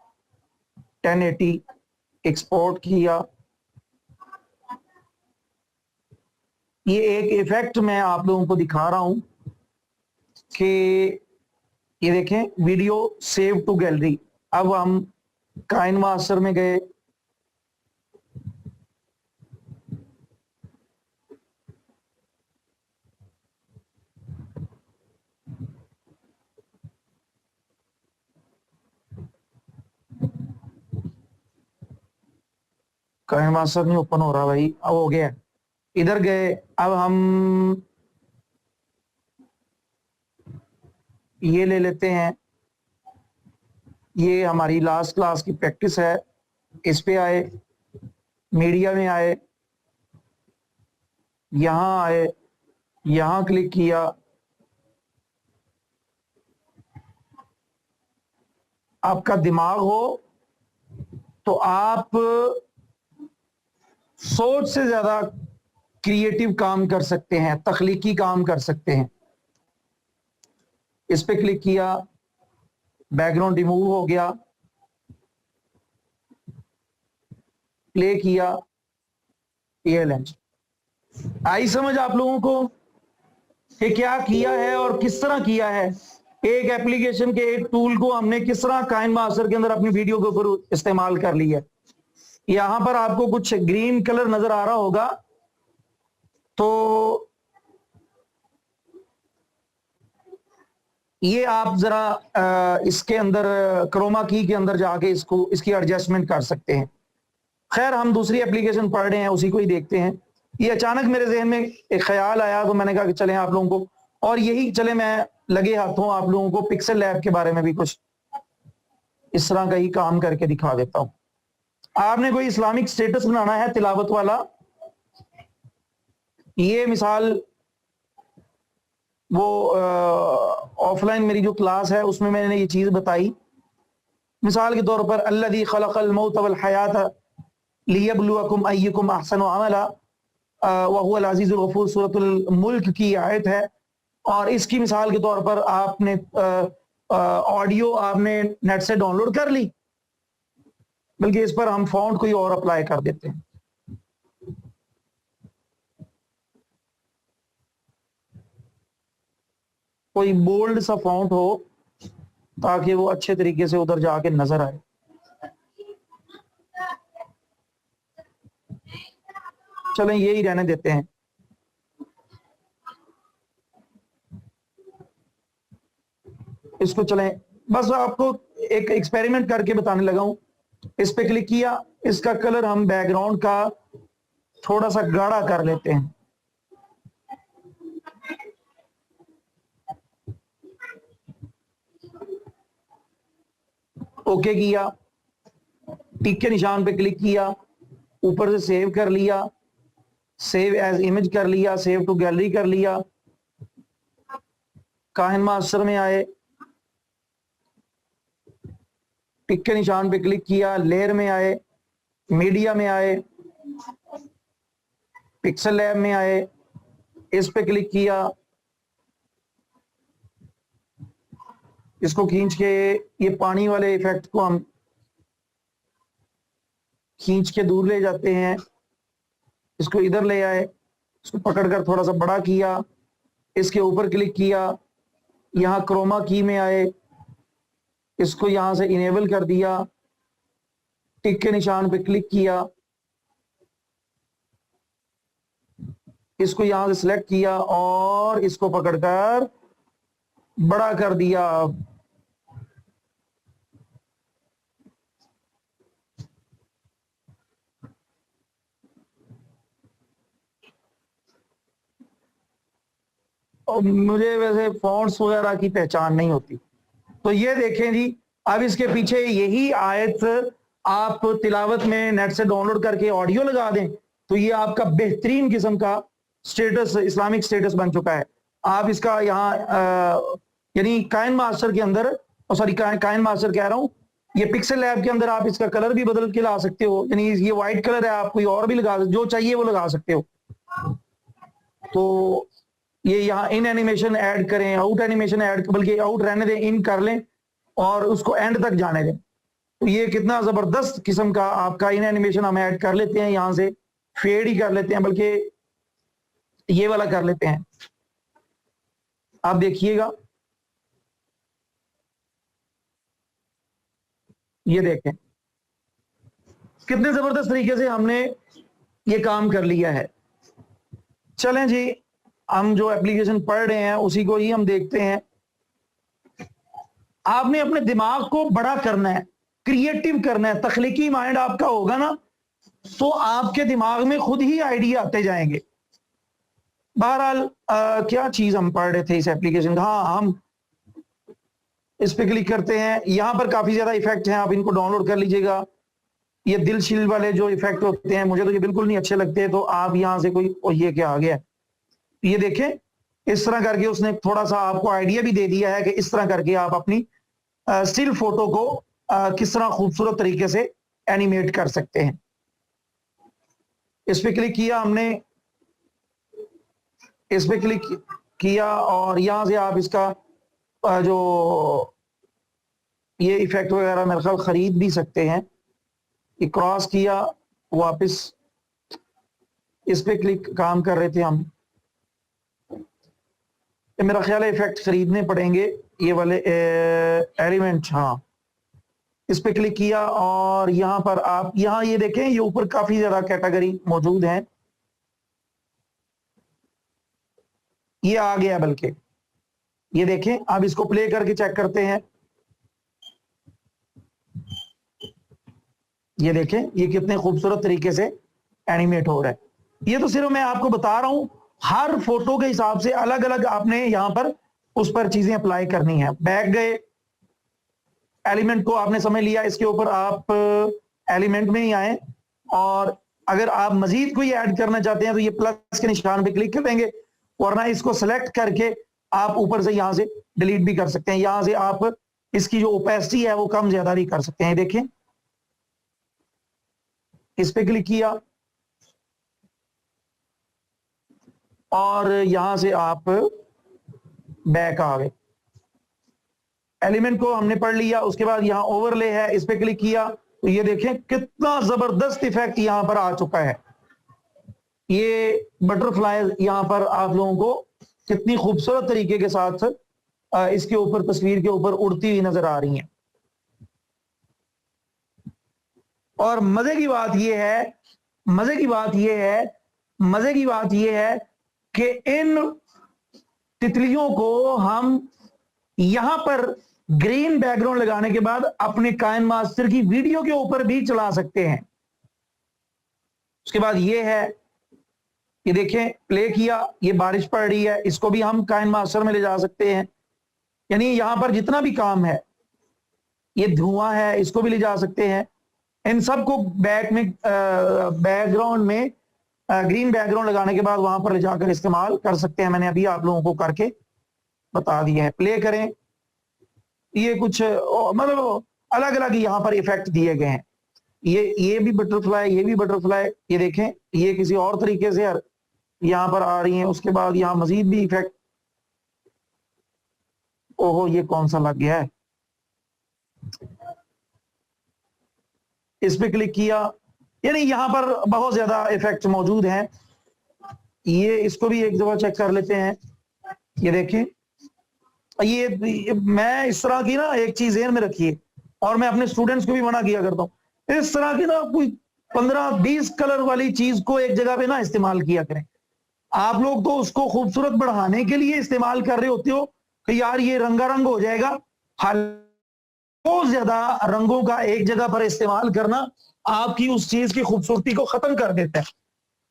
1080। एक्सपोर्ट किया। ये एक इफेक्ट मैं आप लोगों को दिखा रहा हूं कि ये देखें, वीडियो सेव टू गैलरी। अब हम काइन मास्टर में गए, काइन मास्टर नहीं ओपन हो रहा भाई, अब हो गया। इधर गए, अब हम ये ले लेते हैं, ये हमारी लास्ट क्लास की प्रैक्टिस है। इस पे आए, मीडिया में आए, यहां आए, यहां क्लिक किया, आपका दिमाग हो तो आप सोच से ज्यादा क्रिएटिव काम कर सकते हैं, तख्लीकी काम कर सकते हैं। इस पे क्लिक किया, बैकग्राउंड रिमूव हो गया, प्ले किया, ये लेंस। आई समझ आप लोगों को कि क्या किया है और किस तरह किया है? एक एप्लीकेशन के एक टूल को हमने किस तरह काइन मास्टर के अंदर अपनी वीडियो के ऊपर इस्तेमाल कर लिया है। यहां पर आपको कुछ ग्रीन कलर नजर आ रहा होगा, तो ये आप जरा इसके अंदर क्रोमा की के अंदर जाके इसकी एडजस्टमेंट कर सकते हैं। खैर, हम दूसरी एप्लीकेशन पढ़ रहे हैं, उसी को ही देखते हैं। ये अचानक मेरे जहन में एक ख्याल आया, तो मैंने कहा कि चलें आप लोगों को, और यही चले मैं लगे हाथों आप लोगों को पिक्सल लैब के बारे में भी कुछ इस तरह का ही काम करके दिखा देता हूं। आपने कोई इस्लामिक स्टेटस बनाना है तिलावत वाला, ये मिसाल वो ऑफलाइन मेरी जो क्लास है उसमें मैंने ये चीज बताई। मिसाल के तौर पर अल्लज़ी खलक़ल मौत वल हयात लियब्लुवकुम अय्युकुम अहसनु अमला व हुवल अज़ीज़ुल गफ़ूर, सूरतुल मुल्क की आयत है। और इसकी मिसाल के तौर पर आपने ऑडियो आपने नेट से डाउनलोड कर ली, बल्कि इस पर हम फॉन्ट कोई और अप्लाई कर देते हैं। कोई बोल्ड सा फॉन्ट हो ताकि वो अच्छे तरीके से उधर जाके नजर आए। चलें, यही रहने देते हैं। इसको चलें, बस आपको एक एक्सपेरिमेंट करके बताने लगा हूं। इस पे क्लिक किया, इसका कलर हम बैकग्राउंड का थोड़ा सा गाढ़ा कर लेते हैं। ओके किया, टिक के निशान पे क्लिक किया, ऊपर से सेव कर लिया, सेव एज इमेज कर लिया, सेव टू गैलरी कर लिया, काइन मास्टर में आए, टिक के निशान पे क्लिक किया, लेयर में आए, मीडिया में आए, पिक्सल लैब में आए, इस पे क्लिक किया, इसको खींच के ये पानी वाले इफेक्ट को हम खींच के दूर ले जाते हैं, इसको इधर ले आए, इसको पकड़कर थोड़ा सा बड़ा किया, इसके ऊपर क्लिक किया, यहाँ क्रोमा की में आए, इसको यहां से इनेबल कर दिया, टिक के निशान पे क्लिक किया, इसको यहां से सिलेक्ट किया और इसको पकड़कर बड़ा कर दिया। और मुझे वैसे फॉन्ट्स वगैरह की पहचान नहीं होती, तो ये देखें जी, अब इसके पीछे यही आयत आप तिलावत में नेट से डाउनलोड करके ऑडियो लगा दें तो ये आपका बेहतरीन किस्म का स्टेटस, इस्लामिक स्टेटस बन चुका है। आप इसका यहाँ यानी काइन मास्टर के अंदर, सॉरी काइन मास्टर कह रहा हूँ, ये पिक्सल लैब के अंदर आप इसका कलर भी बदल के ला सकते हो, यानी ये व्हाइट कलर है, आप कोई और भी लगा, जो चाहिए वो लगा सकते हो। तो ये यहाँ इन एनिमेशन ऐड करें, आउट एनिमेशन ऐड, बल्कि आउट रहने दें, इन कर लें और उसको एंड तक जाने दें। तो ये कितना जबरदस्त किस्म का आपका इन एनिमेशन हम ऐड कर लेते हैं, यहां से फेड ही कर लेते हैं, बल्कि ये वाला कर लेते हैं। आप देखिएगा, ये देखें कितने जबरदस्त तरीके से हमने ये काम कर लिया है। चलें जी, हम जो एप्लीकेशन पढ़ रहे हैं उसी को ही हम देखते हैं। आपने अपने दिमाग को बड़ा करना है, क्रिएटिव करना है, तख्लीकी माइंड आपका होगा ना, तो आपके दिमाग में खुद ही आइडिया आते जाएंगे। बहरहाल क्या चीज हम पढ़ रहे थे इस एप्लीकेशन का, हाँ, हम इस पे क्लिक करते हैं, यहां पर काफी ज्यादा इफेक्ट हैं, आप इनको डाउनलोड कर लीजिएगा। ये दिल शील वाले जो इफेक्ट होते हैं, मुझे तो ये बिल्कुल नहीं अच्छे लगते, तो आप यहां से कोई, ये क्या आ गया, ये देखें, इस तरह करके उसने थोड़ा सा आपको आइडिया भी दे दिया है कि इस तरह करके आप अपनी स्टिल फोटो को किस तरह खूबसूरत तरीके से एनिमेट कर सकते हैं। इस पे क्लिक किया हमने, इस पे क्लिक किया और यहां से आप इसका जो ये इफेक्ट वगैरह मेरे ख्याल खरीद भी सकते हैं। ये क्रॉस किया, वापस इस पे क्लिक काम कर रहे थे हम, ये मेरा ख्याल है इफेक्ट खरीदने पड़ेंगे ये वाले एलिमेंट। हाँ, इस पे क्लिक किया और यहां पर आप यहां ये देखें, ये ऊपर काफी ज्यादा कैटेगरी मौजूद है। ये आ गया, बल्कि ये देखें, अब इसको प्ले करके चेक करते हैं। ये देखें, ये कितने खूबसूरत तरीके से एनिमेट हो रहा है। ये तो सिर्फ मैं आपको बता रहा हूं, हर फोटो के हिसाब से अलग अलग आपने यहां पर उस पर चीजें अप्लाई करनी है। बैक गए, एलिमेंट को आपने समझ लिया, इसके ऊपर आप एलिमेंट में ही आए और अगर आप मजीद कोई ऐड करना चाहते हैं तो ये प्लस के निशान पे क्लिक कर देंगे, वरना इसको सेलेक्ट करके आप ऊपर से यहां से डिलीट भी कर सकते हैं। यहां से आप इसकी जो ओपेसिटी है वो कम ज्यादा भी कर सकते हैं। देखें, इस पे क्लिक किया और यहां से आप बैक आ गए। एलिमेंट को हमने पढ़ लिया, उसके बाद यहां ओवरले है, इस पे क्लिक किया तो ये देखें कितना जबरदस्त इफेक्ट यहां पर आ चुका है। ये बटरफ्लाई यहां पर आप लोगों को कितनी खूबसूरत तरीके के साथ इसके ऊपर, तस्वीर के ऊपर उड़ती हुई नजर आ रही हैं। और मजे की बात यह है, मजे की बात यह है, मजे की बात यह है कि इन तितलियों को हम यहां पर ग्रीन बैकग्राउंड लगाने के बाद अपने काइन मास्टर की वीडियो के ऊपर भी चला सकते हैं। उसके बाद ये है, ये देखें, प्ले किया, ये बारिश पड़ रही है, इसको भी हम काइन मास्टर में ले जा सकते हैं। यानी यहां पर जितना भी काम है, ये धुआं है, इसको भी ले जा सकते हैं। इन सबको बैक में बैकग्राउंड में ग्रीन बैकग्राउंड लगाने के बाद वहां पर ले जाकर इस्तेमाल कर सकते हैं। मैंने अभी आप लोगों को करके बता दिया है। प्ले करें, ये कुछ मतलब अलग अलग यहां पर इफेक्ट दिए गए हैं। ये भी बटरफ्लाई, ये भी बटरफ्लाई, ये देखें, ये किसी और तरीके से यहां पर आ रही हैं। उसके बाद यहां मजीद भी इफेक्ट, ओहो ये कौन सा लग गया है, इस पे क्लिक किया, यानी यहां पर बहुत ज्यादा इफेक्ट मौजूद हैं। ये इसको भी एक दफा चेक कर लेते हैं। ये देखें, ये मैं इस तरह की ना एक चीज ध्यान में रखिए, और मैं अपने स्टूडेंट्स को भी मना किया करता हूं, इस तरह की ना कोई 15-20 कलर वाली चीज को एक जगह पे ना इस्तेमाल किया करें। आप लोग तो उसको खूबसूरत बढ़ाने के लिए इस्तेमाल कर रहे होते हो कि यार ये रंगारंग हो जाएगा। बहुत ज्यादा रंगों का एक जगह पर इस्तेमाल करना आपकी उस चीज की खूबसूरती को खत्म कर देता है।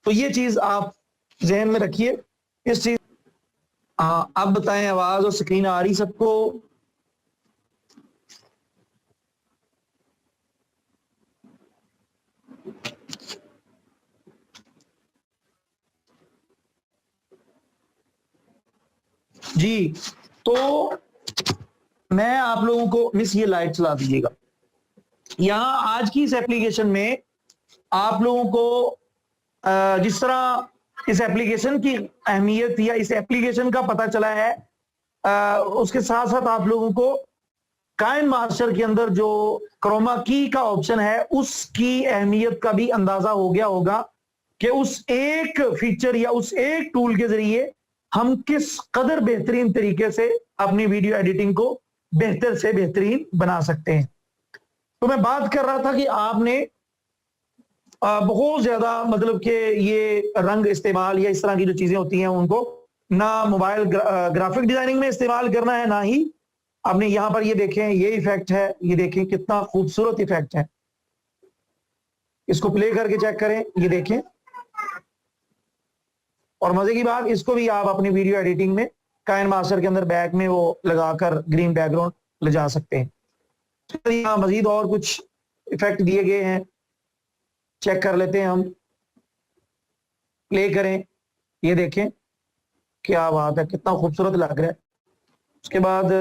तो ये चीज आप जहन में रखिए। इस चीज अब बताएं, आवाज और स्क्रीन आ रही सबको? जी, तो मैं आप लोगों को, मिस ये लाइट चला दीजिएगा। यहां आज की इस एप्लीकेशन में आप लोगों को जिस तरह इस एप्लीकेशन की अहमियत या इस एप्लीकेशन का पता चला है, उसके साथ साथ आप लोगों को काइन मास्टर के अंदर जो क्रोमा की का ऑप्शन है उसकी अहमियत का भी अंदाजा हो गया होगा कि उस एक फीचर या उस एक टूल के जरिए हम किस कदर बेहतरीन तरीके से अपनी वीडियो एडिटिंग को बेहतर से बेहतरीन बना सकते हैं। तो मैं बात कर रहा था कि आपने बहुत ज्यादा मतलब कि ये रंग इस्तेमाल या इस तरह की जो चीजें होती हैं उनको ना मोबाइल ग्राफिक डिजाइनिंग में इस्तेमाल करना है, ना ही आपने यहां पर ये देखें, ये इफेक्ट है, ये देखें कितना खूबसूरत इफेक्ट है। इसको प्ले करके चेक करें, ये देखें। और मजे की बात, इसको भी आप अपनी वीडियो एडिटिंग में काइन मास्टर के अंदर बैक में वो लगाकर ग्रीन बैकग्राउंड ले जा सकते हैं। तो यहाँ मजीद और कुछ इफेक्ट दिए गए हैं, चेक कर लेते हैं हम। प्ले करें, ये देखें, क्या बात है, कितना खूबसूरत लग रहा है। उसके बाद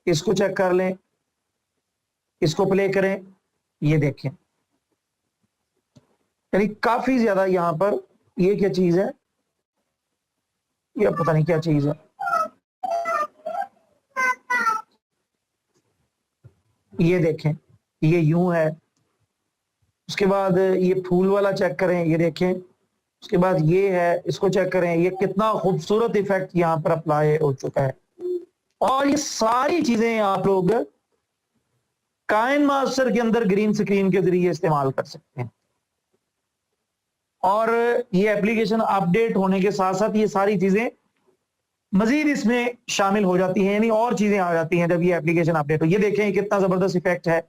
इसको चेक कर लें, इसको प्ले करें, ये देखें, यानी काफी ज्यादा यहां पर, ये क्या चीज है, ये पता नहीं क्या चीज है, ये देखें, ये यूं है। उसके बाद ये फूल वाला चेक करें, ये देखें। उसके बाद ये है, इसको चेक करें, ये कितना खूबसूरत इफेक्ट यहां पर अप्लाई हो चुका है। और ये सारी चीजें आप लोग काइन मास्टर के अंदर ग्रीन स्क्रीन के जरिए इस्तेमाल कर सकते हैं। और ये एप्लीकेशन अपडेट होने के साथ साथ ये सारी चीजें मजीद इसमें शामिल हो जाती हैं, यानी और चीजें आ जाती हैं जब ये एप्लीकेशन अपडेट हो। ये देखें कितना जबरदस्त इफेक्ट है,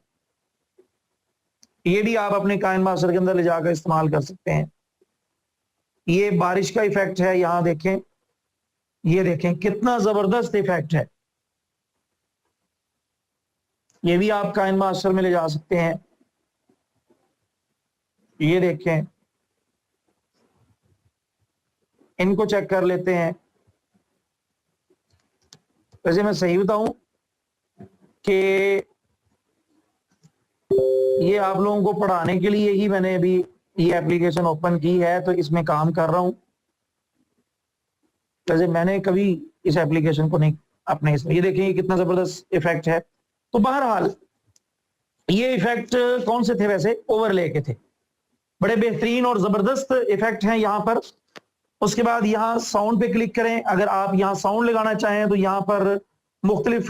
ये भी आप अपने काइन मास्टर के अंदर ले जाकर इस्तेमाल कर सकते हैं। ये बारिश का इफेक्ट है, यहां देखें, ये देखें कितना जबरदस्त इफेक्ट है। ये भी आप काइन मास्टर में ले जा सकते हैं। ये देखें, इनको चेक कर लेते हैं। वैसे मैं सही बताऊं कि ये आप लोगों को पढ़ाने के लिए ही मैंने अभी ये एप्लीकेशन ओपन की है, तो इसमें काम कर रहा हूं। वैसे मैंने कभी इस एप्लीकेशन को नहीं अपने इसमें, ये देखें कितना जबरदस्त इफेक्ट है। तो बहरहाल ये इफेक्ट कौन से थे, वैसे ओवरले के थे, बड़े बेहतरीन और जबरदस्त इफेक्ट हैं यहां पर। उसके बाद यहां साउंड पे क्लिक करें, अगर आप यहां साउंड लगाना चाहें तो यहां पर मुख्तलिफ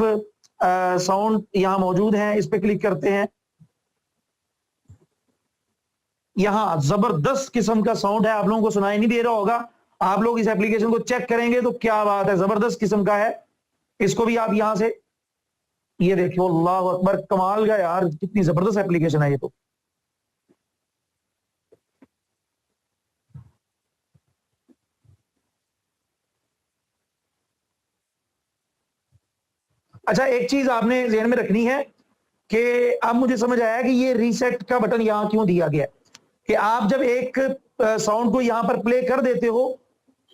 साउंड यहां मौजूद हैं, इस पे क्लिक करते हैं। यहां जबरदस्त किस्म का साउंड है, आप लोगों को सुनाई नहीं दे रहा होगा, आप लोग इस एप्लीकेशन को चेक करेंगे तो क्या बात है, जबरदस्त किस्म का है। इसको भी आप यहां से, ये देखियो, अल्लाह अकबर, कमाल का यार, कितनी जबरदस्त एप्लीकेशन है ये तो। अच्छा, एक चीज आपने ध्यान में रखनी है कि अब मुझे समझ आया कि ये रीसेट का बटन यहां क्यों दिया गया, कि आप जब एक साउंड को यहां पर प्ले कर देते हो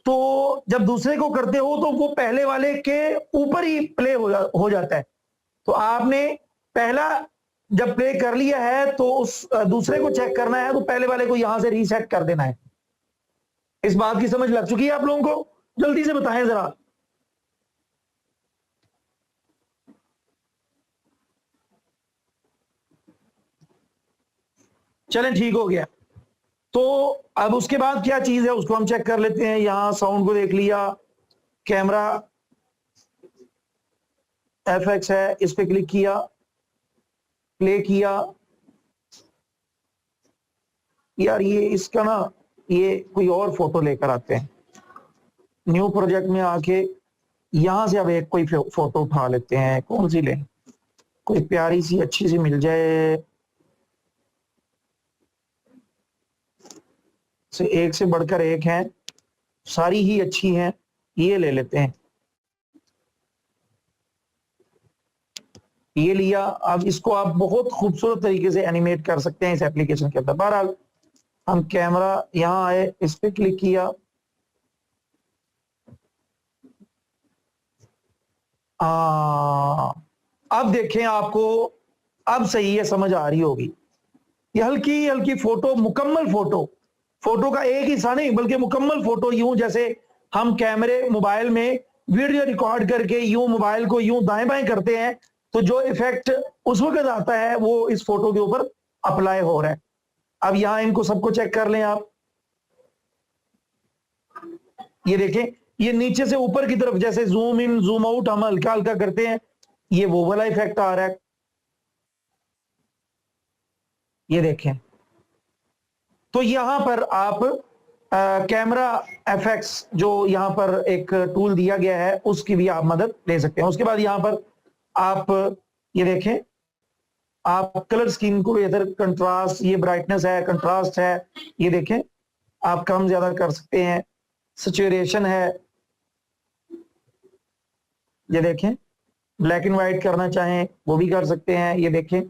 तो जब दूसरे को करते हो तो वो पहले वाले के ऊपर ही प्ले हो जाता है। तो आपने पहला जब प्ले कर लिया है तो उस दूसरे को चेक करना है, तो पहले वाले को यहां से रीसेट कर देना है। इस बात की समझ लग चुकी है आप लोगों को? जल्दी से बताएं जरा। चलें, ठीक हो गया। तो अब उसके बाद क्या चीज है उसको हम चेक कर लेते हैं। यहां साउंड को देख लिया, कैमरा एफएक्स है, इस पे क्लिक किया, प्ले किया। यार ये इसका ना, ये कोई और फोटो लेकर आते हैं, न्यू प्रोजेक्ट में आके यहां से अब एक कोई फोटो उठा लेते हैं। कौन सी लें, कोई प्यारी सी अच्छी सी मिल जाए, से एक से बढ़कर एक है, सारी ही अच्छी हैं, ये ले लेते हैं। ये लिया, अब इसको आप बहुत खूबसूरत तरीके से एनिमेट कर सकते हैं इस एप्लीकेशन के अंदर। बहरहाल हम कैमरा यहां आए, इस पे क्लिक किया, अब देखें, आपको अब सही है, समझ आ रही होगी। ये हल्की हल्की फोटो, मुकम्मल फोटो, फोटो का एक हिस्सा नहीं बल्कि मुकम्मल फोटो, यूं जैसे हम कैमरे मोबाइल में वीडियो रिकॉर्ड करके यूं मोबाइल को यूं दाएं बाएं करते हैं, तो जो इफेक्ट उस वक्त आता है वो इस फोटो के ऊपर अप्लाई हो रहा है। अब यहां इनको सबको चेक कर लें आप, ये देखें, ये नीचे से ऊपर की तरफ जैसे जूम इन जूम आउट हम हल्का हल्का करते हैं, ये वो वाला इफेक्ट आ रहा है, ये देखें। तो यहां पर आप कैमरा एफएक्स जो यहां पर एक टूल दिया गया है उसकी भी आप मदद ले सकते हैं। उसके बाद यहां पर आप ये देखें, आप कलर स्कीम को इधर कंट्रास्ट, ये ब्राइटनेस है, कंट्रास्ट है, ये देखें, आप कम ज्यादा कर सकते हैं। सैचुरेशन है, ये देखें, ब्लैक एंड व्हाइट करना चाहें वो भी कर सकते हैं, ये देखें,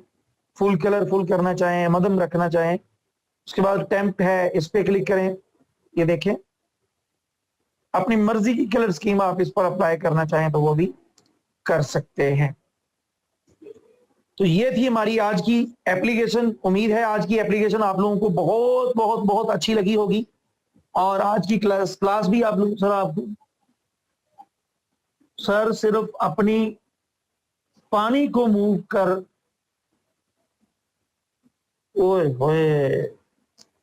फुल कलर फुल करना चाहें, मध्यम रखना चाहें। उसके बाद टेम्प है, इस पे क्लिक करें, ये देखें, अपनी मर्जी की कलर स्कीम आप इस पर अप्लाई करना चाहें तो वो भी कर सकते हैं। तो ये थी हमारी आज की एप्लीकेशन। उम्मीद है आज की एप्लीकेशन आप लोगों को बहुत बहुत बहुत अच्छी लगी होगी। और आज की क्लास भी आप लोग सर सिर्फ अपनी पानी को मूव कर, ओए होए,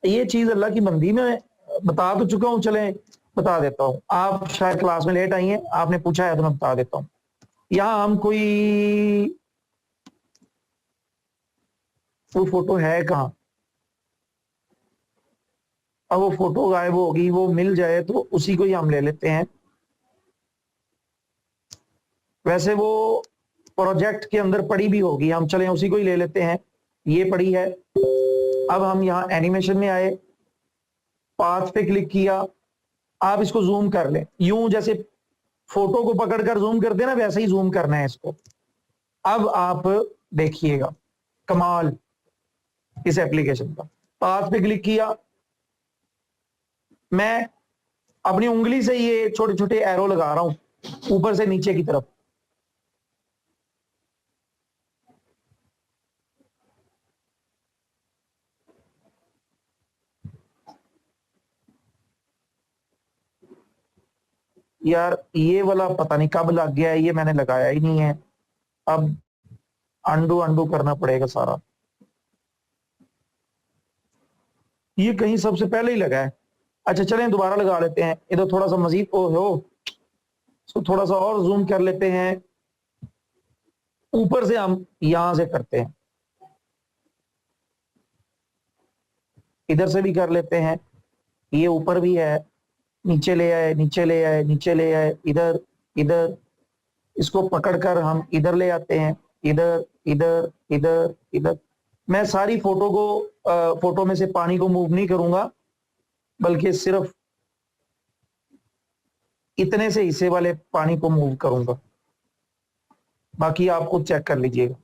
ये चीज अल्लाह की बंदी में बता तो चुका हूं, चले बता देता हूं। आप शायद क्लास में लेट आई हैं, आपने पूछा है तो मैं बता देता हूं। यहां हम कोई, वो फोटो है कहाँ? अब वो फोटो गायब होगी, वो मिल जाए तो उसी को ही हम ले लेते हैं। वैसे वो प्रोजेक्ट के अंदर पड़ी भी होगी, हम चले उसी को ही ले लेते हैं। ये पड़ी है। अब हम यहाँ एनिमेशन में आए, पाथ पे क्लिक किया। आप इसको जूम कर लें, यूं जैसे फोटो को पकड़कर जूम करते हैं ना, वैसे ही जूम करना है इसको। अब आप देखिएगा कमाल इस एप्लीकेशन का। पाथ पे क्लिक किया, मैं अपनी उंगली से ये छोटे छोटे एरो लगा रहा हूं ऊपर से नीचे की तरफ। यार ये वाला पता नहीं कब लग गया है, ये मैंने लगाया ही नहीं है। अब अंडू अंडू करना पड़ेगा सारा। ये कहीं सबसे पहले ही लगा है। अच्छा चलें दोबारा लगा लेते हैं इधर थोड़ा सा मजीद। ओहो, इसको थोड़ा सा और जूम कर लेते हैं। ऊपर से हम यहां से करते हैं, इधर से भी कर लेते हैं। ये ऊपर भी है, नीचे ले आए, नीचे ले आए, नीचे ले आए, इधर इधर। इसको पकड़कर हम इधर ले आते हैं, इधर इधर इधर इधर। मैं सारी फोटो को फोटो में से पानी को मूव नहीं करूंगा, बल्कि सिर्फ इतने से हिस्से वाले पानी को मूव करूंगा। बाकी आप खुद चेक कर लीजिएगा।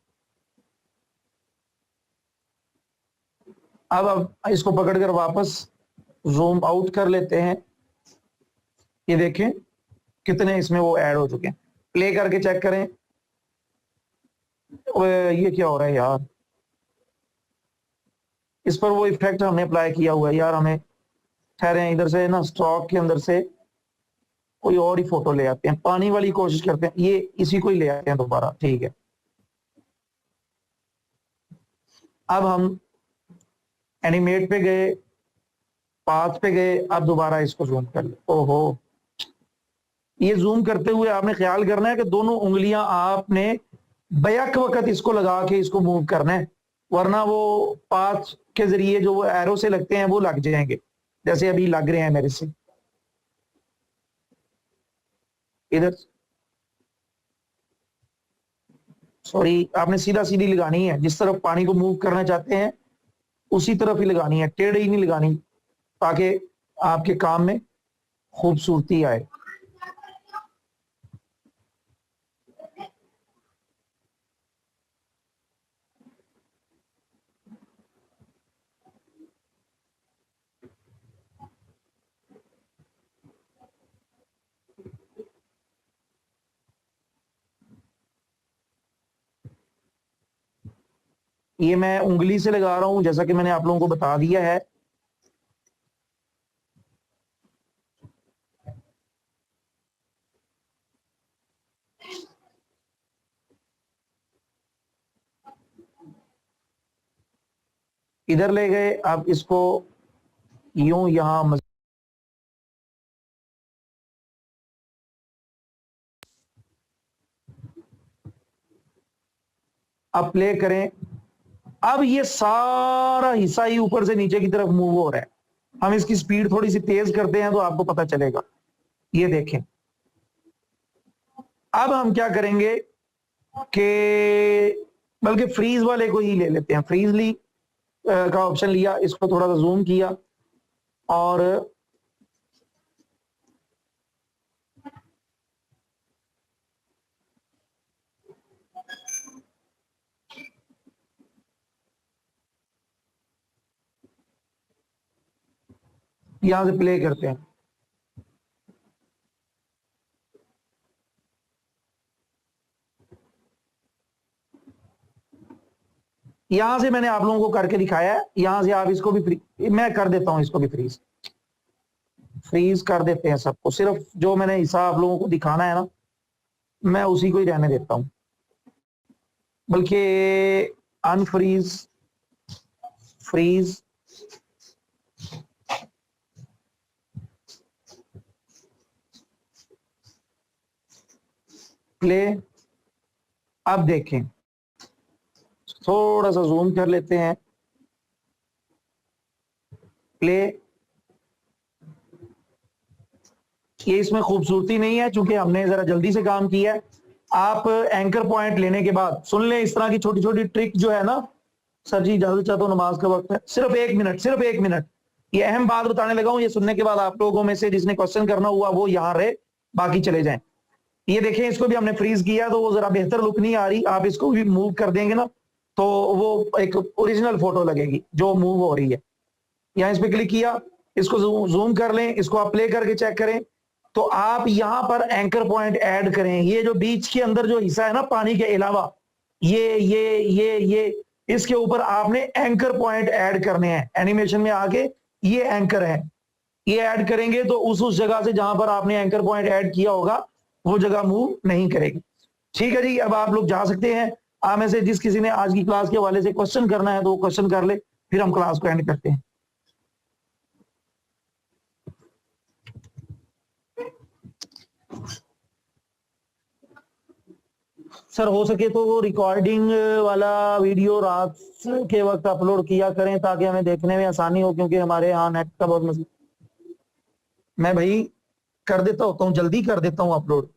अब इसको पकड़कर वापस जूम आउट कर लेते हैं। ये देखें कितने इसमें वो ऐड हो चुके हैं। प्ले करके चेक करें। ये क्या हो रहा है यार? इस पर वो इफेक्ट हमने अप्लाई किया हुआ है यार। हमें ठहरे, इधर से ना स्टॉक के अंदर से कोई और ही फोटो ले आते हैं, पानी वाली कोशिश करते हैं। ये इसी को ही ले आते हैं दोबारा, ठीक है। अब हम एनिमेट पे गए, पाथ पे गए, अब दोबारा इसको जूम कर ले। ओहो, ये जूम करते हुए आपने ख्याल करना है कि दोनों उंगलियां आपने बैक वक्त इसको लगा के इसको मूव करना है, वरना वो पाथ के जरिए जो वो एरो से लगते हैं वो लग जाएंगे, जैसे अभी लग रहे हैं मेरे से। इधर सॉरी, आपने सीधा सीधी लगानी है, जिस तरफ पानी को मूव करना चाहते हैं उसी तरफ ही लगानी है, टेढ़ी ही नहीं लगानी, ताकि आपके काम में खूबसूरती आए। ये मैं उंगली से लगा रहा हूं, जैसा कि मैंने आप लोगों को बता दिया है। इधर ले गए, अब इसको यूं यहां अब प्ले करें। अब ये सारा हिस्सा ही ऊपर से नीचे की तरफ मूव हो रहा है। हम इसकी स्पीड थोड़ी सी तेज करते हैं तो आपको पता चलेगा। ये देखें। अब हम क्या करेंगे कि बल्कि फ्रीज वाले को ही ले लेते हैं। फ्रीजली का ऑप्शन लिया, इसको थोड़ा सा जूम किया और यहां से प्ले करते हैं। यहां से मैंने आप लोगों को करके दिखाया है, यहां से आप इसको भी मैं कर देता हूं, इसको भी फ्रीज कर देते हैं सबको। सिर्फ जो मैंने हिस्सा आप लोगों को दिखाना है ना, मैं उसी को ही रहने देता हूं, बल्कि अनफ्रीज, फ्रीज, प्ले। अब देखें, थोड़ा सा जूम कर लेते हैं, प्ले। ये इसमें खूबसूरती नहीं है क्योंकि हमने जरा जल्दी से काम किया है। आप एंकर पॉइंट लेने के बाद सुन लें, इस तरह की छोटी छोटी ट्रिक जो है ना। सर जी इजाजत चाहता हूँ, नमाज का वक्त है, सिर्फ 1 मिनट। ये अहम बात बताने लगा हूं, ये सुनने के बाद आप लोगों में से जिसने क्वेश्चन करना हुआ वो यहाँ रहे, बाकी चले जाएं। ये देखें, इसको भी हमने फ्रीज किया तो वो जरा बेहतर लुक नहीं आ रही। आप इसको भी मूव कर देंगे ना तो वो एक ओरिजिनल फोटो लगेगी जो मूव हो रही है। यहाँ इस पे क्लिक किया, इसको जूम कर लें, इसको आप प्ले करके चेक करें तो आप यहां पर एंकर पॉइंट ऐड करें। ये जो बीच के अंदर जो हिस्सा है ना पानी के अलावा, ये इसके ऊपर आपने एंकर पॉइंट ऐड करने हैं। एनिमेशन में आके ये एंकर है, ये ऐड करेंगे तो उस जगह से जहां पर आपने एंकर पॉइंट ऐड किया होगा वो जगह मूव नहीं करेगी। ठीक है जी, अब आप लोग जा सकते हैं। आप में से जिस किसी ने आज की क्लास के हवाले से क्वेश्चन करना है तो वो क्वेश्चन कर ले, फिर हम क्लास को एंड करते हैं। सर हो सके तो वो रिकॉर्डिंग वाला वीडियो रात के वक्त अपलोड किया करें ताकि हमें देखने में आसानी हो, क्योंकि हमारे यहाँ नेट का बहुत मसला। मैं भाई कर देता होता हूँ, जल्दी कर देता हूँ अपलोड।